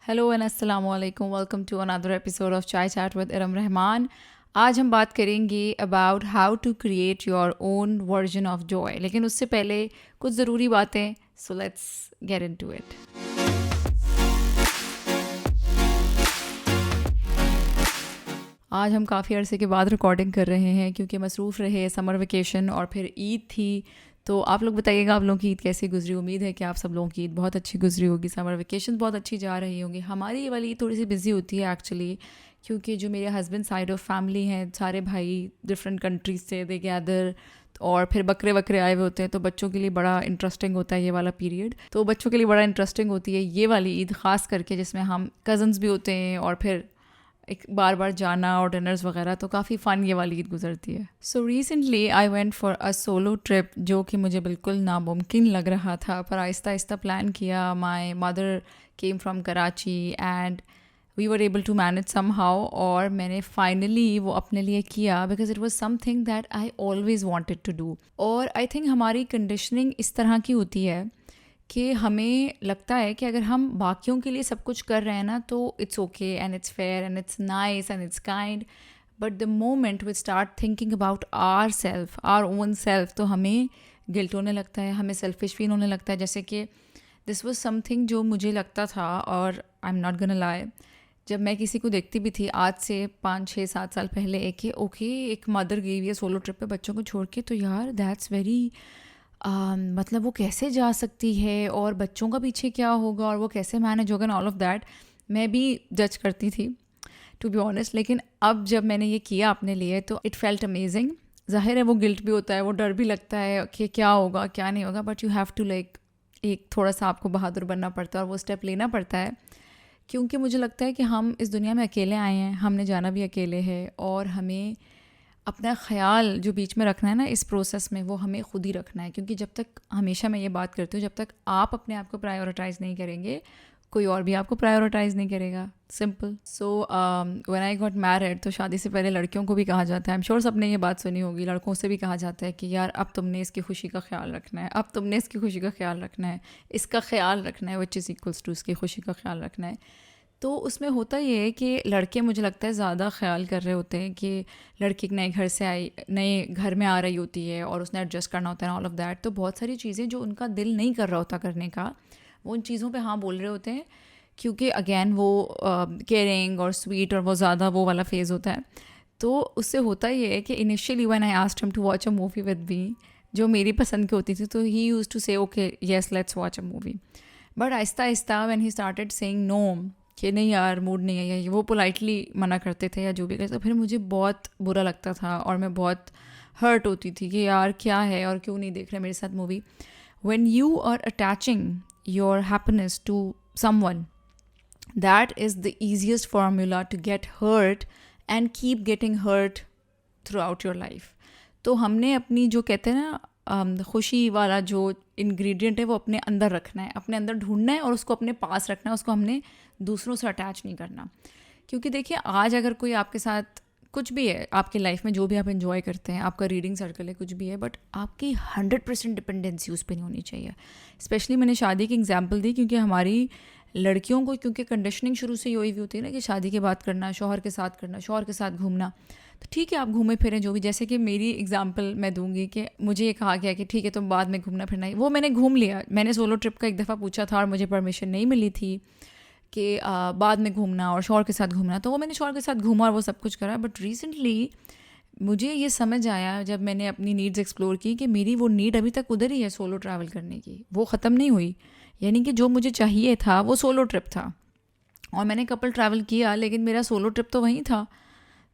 Hello and अस्सलाम वालेकुम, welcome to another episode of chai chat with Iram Rahman. आज हम बात करेंगे about how to create your own version of joy, लेकिन उससे पहले कुछ ज़रूरी बातें। So let's get into it. आज हम काफ़ी अरसे के बाद रिकॉर्डिंग कर रहे हैं क्योंकि मसरूफ़ रहे समर वेकेशन और फिर ईद थी। तो आप लोग बताइएगा आप लोगों की ईद कैसी गुजरी। उम्मीद है कि आप सब लोगों की ईद बहुत अच्छी गुजरी होगी, समर वेकेशन बहुत अच्छी जा रही होंगी। हमारी ये वाली ईद थोड़ी सी बिजी होती है एक्चुअली, क्योंकि जो मेरे हस्बैंड साइड ऑफ फैमिली हैं, सारे भाई डिफरेंट कंट्रीज से दे गैदर, और फिर बकरे वकरे आए हुए होते हैं, तो बच्चों के लिए बड़ा इंटरेस्टिंग होता है ये वाला पीरियड। तो बच्चों के लिए बड़ा इंटरेस्टिंग होती है ये वाली ईद, ख़ास करके जिसमें हम कज़न्स भी होते हैं और फिर एक बार बार जाना और डिनर्स वगैरह, तो काफ़ी फ़न ये वाली ईद गुजरती है। So recently I went for a solo trip, जो कि मुझे बिल्कुल नामुमकिन लग रहा था, पर आहिस्ता आहिस्ता प्लान किया। My mother came from Karachi and we were able to manage somehow, और मैंने फाइनली वो अपने लिए किया because it was something that I always wanted to do. और आई थिंक हमारी कंडीशनिंग इस तरह की होती है कि हमें लगता है कि अगर हम बाकियों के लिए सब कुछ कर रहे हैं ना, तो it's okay and it's fair and it's nice and it's kind, but the moment we start thinking about our self, our own self, तो हमें गिल्ट होने लगता है, हमें सेल्फिश फील होने लगता है। जैसे कि दिस वॉज समथिंग जो मुझे लगता था, और I am not gonna lie, जब मैं किसी को देखती भी थी आज से 5 6 7 साल पहले, कि ओके एक मदर गई हुई है सोलो ट्रिप पे बच्चों को छोड़ के, तो यार दैट्स वेरी मतलब वो कैसे जा सकती है और बच्चों का पीछे क्या होगा और वो कैसे मैनेज होगा, ऑल ऑफ दैट मैं भी जज करती थी टू बी ऑनेस्ट। लेकिन अब जब मैंने ये किया अपने लिए तो इट फेल्ट अमेजिंग। ज़ाहिर है वो गिल्ट भी होता है, वो डर भी लगता है कि क्या होगा क्या नहीं होगा, but you have to like, एक थोड़ा सा आपको बहादुर बनना पड़ता है और वो स्टेप लेना पड़ता है, क्योंकि मुझे लगता है कि हम इस दुनिया में अकेले आए हैं, हमने जाना भी अकेले है, और हमें अपना ख़्याल जो बीच में रखना है ना इस प्रोसेस में, वो हमें खुद ही रखना है। क्योंकि जब तक, हमेशा मैं ये बात करती हूँ, जब तक आप अपने आप को प्रायोरिटाइज़ नहीं करेंगे, कोई और भी आपको प्रायोरिटाइज़ नहीं करेगा। Simple. So when I got married, तो शादी से पहले लड़कियों को भी कहा जाता है, आई एम श्योर सबने ये बात सुनी होगी, लड़कों से भी कहा जाता है कि यार अब तुमने इसकी खुशी का ख्याल रखना है, अब तुमने इसकी खुशी का ख्याल रखना है, इसका ख्याल रखना है, विच इज़ इक्वल्स टू इसकी खुशी का ख्याल रखना है। तो उसमें होता ये है कि लड़के, मुझे लगता है, ज़्यादा ख्याल कर रहे होते हैं कि लड़की नए घर से आई, नए घर में आ रही होती है और उसने एडजस्ट करना होता है, ऑल ऑफ दैट। तो बहुत सारी चीज़ें जो उनका दिल नहीं कर रहा होता करने का, वो उन चीज़ों पे हाँ बोल रहे होते हैं, क्योंकि अगेन वो केयरिंग और स्वीट और वो ज़्यादा वो वाला फेज़ होता है। तो उससे होता ये है कि initially when I asked him to watch a movie with me, जो मेरी पसंद की होती थी, तो he used to say okay yes let's watch a movie. But आहिस्ता आहिस्ता when he started saying no, कि नहीं यार मूड नहीं है, या वो पोलाइटली मना करते थे या जो भी करते, तो फिर मुझे बहुत बुरा लगता था और मैं बहुत हर्ट होती थी कि यार क्या है और क्यों नहीं देख रहे मेरे साथ movie. When you are attaching your happiness to someone, that is the easiest formula to get hurt and keep getting hurt throughout your life. तो हमने अपनी, जो कहते हैं ना, खुशी वाला जो इंग्रेडिएंट है, वो अपने अंदर रखना है, अपने अंदर ढूंढना है और उसको अपने पास रखना है, उसको हमने दूसरों से अटैच नहीं करना। क्योंकि देखिए, आज अगर कोई आपके साथ कुछ भी है आपकी लाइफ में, जो भी आप एंजॉय करते हैं, आपका रीडिंग सर्कल है, कुछ भी है, बट आपकी 100% डिपेंडेंसी उस पर नहीं होनी चाहिए। स्पेशली मैंने शादी की एग्जांपल दी, क्योंकि हमारी लड़कियों को, क्योंकि कंडीशनिंग शुरू से यही होती है ना कि शादी के बाद करना, शौहर के साथ करना, शौहर के साथ घूमना। तो ठीक है आप घूमे फिरें जो भी, जैसे कि मेरी एग्जांपल मैं दूंगी कि मुझे ये कहा गया कि ठीक है तुम बाद में घूमना फिरना ही, वो मैंने घूम लिया। मैंने सोलो ट्रिप का एक दफ़ा पूछा था और मुझे परमिशन नहीं मिली थी कि बाद में घूमना और शौहर के साथ घूमना, तो वो मैंने शौहर के साथ घूमा और वो सब कुछ करा। बट रिसेंटली मुझे ये समझ आया जब मैंने अपनी नीड्स एक्सप्लोर की कि मेरी वो नीड अभी तक उधर ही है, सोलो ट्रैवल करने की, वो ख़त्म नहीं हुई। यानी कि जो मुझे चाहिए था वो सोलो ट्रिप था, और मैंने कपल ट्रैवल किया, लेकिन मेरा सोलो ट्रिप तो वहीं था।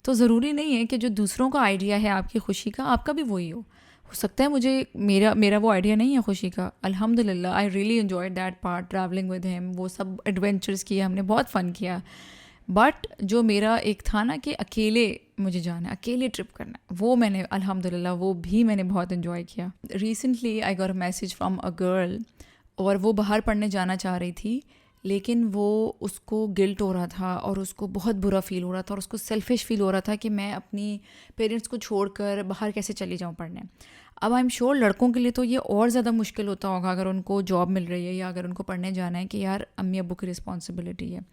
तो ज़रूरी नहीं है कि जो दूसरों का आइडिया है आपकी खुशी का, आपका भी वही हो सकता है मुझे, मेरा वो आइडिया नहीं है खुशी का। अल्हम्दुलिल्लाह I really enjoyed that part, travelling with him, वो सब एडवेंचर्स किया हमने, बहुत फ़न किया। बट जो मेरा एक था ना कि अकेले मुझे जाना है, अकेले ट्रिप करना है, वो मैंने अल्हम्दुलिल्लाह वो भी मैंने बहुत इन्जॉय किया। Recently I got a message from a girl, और वो बाहर पढ़ने जाना चाह रही थी, लेकिन वो, उसको गिल्ट हो रहा था और उसको बहुत बुरा फ़ील हो रहा था और उसको सेल्फिश फ़ील हो रहा था कि मैं अपनी पेरेंट्स को छोड़कर बाहर कैसे चली जाऊँ पढ़ने। अब आई एम श्योर लड़कों के लिए तो ये और ज़्यादा मुश्किल होता होगा अगर उनको जॉब मिल रही है या अगर उनको पढ़ने जाना है कि यार अम्मी अब्बू की रिस्पॉन्सिबिलिटी है।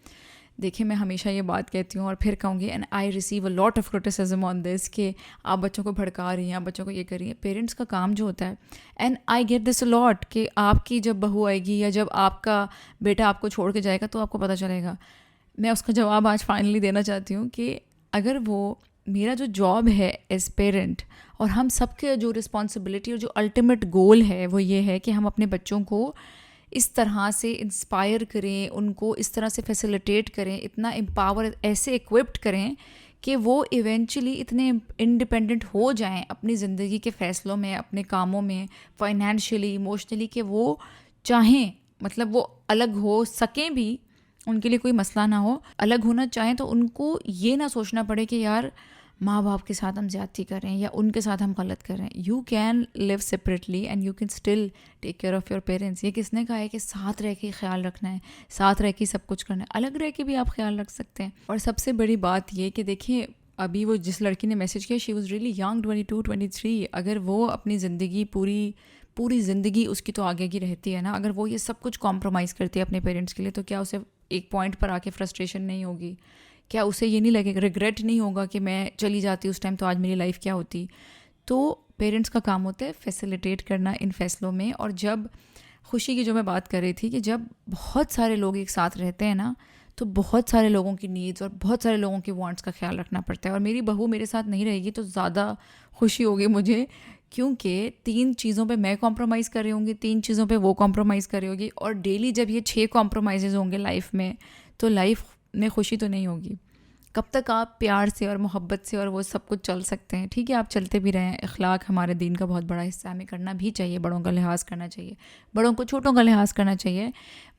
देखिए मैं हमेशा ये बात कहती हूँ और फिर कहूँगी, and I receive a lot of criticism on this कि आप बच्चों को भड़का रही हैं, आप बच्चों को ये कर रही हैं। पेरेंट्स का काम जो होता है, and I get this a lot, कि आपकी जब बहू आएगी या जब आपका बेटा आपको छोड़ के जाएगा तो आपको पता चलेगा। मैं उसका जवाब आज फाइनली देना चाहती हूँ कि अगर वो मेरा जो जॉब है एज पेरेंट और हम सबके जो रिस्पॉन्सिबिलिटी और जो अल्टीमेट गोल है वो ये है कि हम अपने बच्चों को इस तरह से इंस्पायर करें, उनको इस तरह से फैसिलिटेट करें, इतना एम्पावर ऐसे इक्विप्ड करें कि वो इवेंचुअली इतने इंडिपेंडेंट हो जाएं अपनी ज़िंदगी के फ़ैसलों में, अपने कामों में, फाइनेंशियली, इमोशनली, कि वो चाहें, मतलब वो अलग हो सकें भी, उनके लिए कोई मसला ना हो, अलग होना चाहें तो उनको ये ना सोचना पड़े कि यार माँ बाप के साथ हम ज़्यादती कर रहे हैं या उनके साथ हम गलत कर रहे हैं। You can live separately and you can still take care of your parents. ये किसने कहा है कि साथ रह के ख्याल रखना है, साथ रह के सब कुछ करना है? अलग रह के भी आप ख्याल रख सकते हैं। और सबसे बड़ी बात ये कि देखिए अभी वो जिस लड़की ने मैसेज किया, शी वॉज़ रियली यंग, 22-23। अगर वो अपनी ज़िंदगी पूरी ज़िंदगी उसकी तो आगे की रहती है ना, अगर वो ये सब कुछ कॉम्प्रोमाइज़ करती है अपने पेरेंट्स के लिए, तो क्या उसे एक पॉइंट पर आके फ्रस्ट्रेशन नहीं होगी? क्या उसे ये नहीं लगेगा, रिग्रेट नहीं होगा कि मैं चली जाती उस टाइम तो आज मेरी लाइफ क्या होती? तो पेरेंट्स का काम होता है फैसिलिटेट करना इन फैसलों में। और जब खुशी की जो मैं बात कर रही थी कि जब बहुत सारे लोग एक साथ रहते हैं ना, तो बहुत सारे लोगों की नीड्स और बहुत सारे लोगों की वांट्स का ख्याल रखना पड़ता है। और मेरी बहू मेरे साथ नहीं रहेगी तो ज़्यादा खुशी होगी मुझे, क्योंकि 3 चीज़ों पे मैं कॉम्प्रोमाइज़ कर रही होंगी, 3 चीज़ों पे वो कॉम्प्रोमाइज़ कर रही होगी, और डेली जब ये 6 कॉम्प्रोमाइज़ होंगे लाइफ में, तो लाइफ में खुशी तो नहीं होगी। कब तक आप प्यार से और मोहब्बत से और वो सब कुछ चल सकते हैं? ठीक है, आप चलते भी रहें, अखलाक हमारे दीन का बहुत बड़ा हिस्सा, हमें करना भी चाहिए, बड़ों का लिहाज करना चाहिए, बड़ों को छोटों का लिहाज करना चाहिए,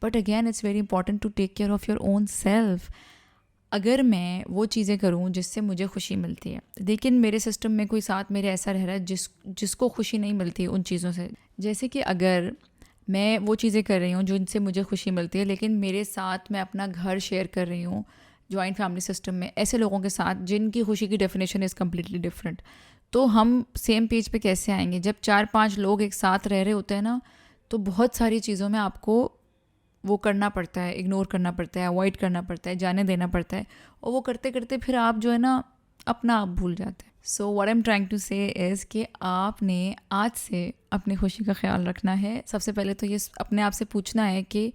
but again it's very important to take care of your own self. अगर मैं वो चीज़ें करूँ जिससे मुझे खुशी मिलती है, लेकिन मेरे सिस्टम में कोई साथ मेरे ऐसा रह रहा है जिसको खुशी नहीं मिलती उन चीज़ों से, जैसे कि अगर मैं वो चीज़ें कर रही हूँ जिनसे मुझे खुशी मिलती है, लेकिन मेरे साथ मैं अपना घर शेयर कर रही हूँ जॉइंट फैमिली सिस्टम में ऐसे लोगों के साथ जिनकी खुशी की डेफिनेशन इज़ कम्प्लीटली डिफरेंट, तो हम सेम पेज पे कैसे आएंगे? जब 4-5 लोग एक साथ रह रहे होते हैं ना, तो बहुत सारी चीज़ों में आपको वो करना पड़ता है, इग्नोर करना पड़ता है, अवॉइड करना पड़ता है, जाने देना पड़ता है, और वो करते करते फिर आप जो है ना अपना आप भूल जाते हैं। So what I am trying to say is कि आपने आज से अपनी खुशी का ख्याल रखना है। सबसे पहले तो ये अपने आप से पूछना है कि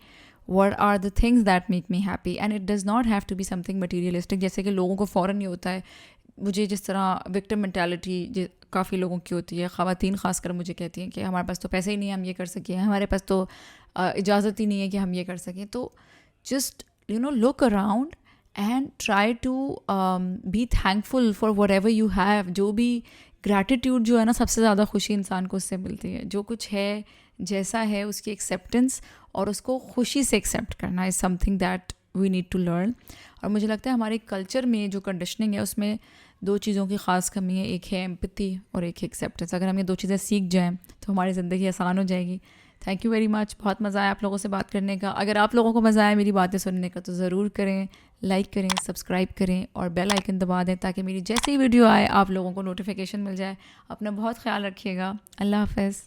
what are the things that make me happy, and it does not have to be something materialistic। जैसे कि लोगों को फ़ौरन ये होता है, मुझे जिस तरह विक्टिम मेंटालिटी काफ़ी लोगों की होती है, ख़वातीन ख़ासकर मुझे कहती हैं कि हमारे पास तो पैसे ही नहीं है हम ये कर सकें, हमारे पास तो इजाज़त ही नहीं है कि हम ये कर सकें। तो just look around and try to be thankful for whatever you have. जो भी ग्रैटिट्यूड जो है ना, सबसे ज़्यादा खुशी इंसान को उससे मिलती है। जो कुछ है जैसा है उसकी एक्सेप्टेंस और उसको खुशी से एक्सेप्ट करना is something that we need to learn. और मुझे लगता है हमारे कल्चर में जो कंडीशनिंग है उसमें 2 चीज़ों की ख़ास कमी है, एक है एम्पैथी और एक है एक्सेप्टेंस। अगर हम ये 2 चीज़ें सीख जाएं तो हमारी ज़िंदगी आसान हो जाएगी। थैंक यू वेरी मच, बहुत मज़ा आया आप लोगों से बात करने का। अगर आप लोगों को मज़ा आया मेरी बातें सुनने का तो ज़रूर करें, लाइक करें, सब्सक्राइब करें और बेल आइकन दबा दें ताकि मेरी जैसे ही वीडियो आए आप लोगों को नोटिफिकेशन मिल जाए। अपना बहुत ख्याल रखिएगा। अल्लाह हाफ़िज़।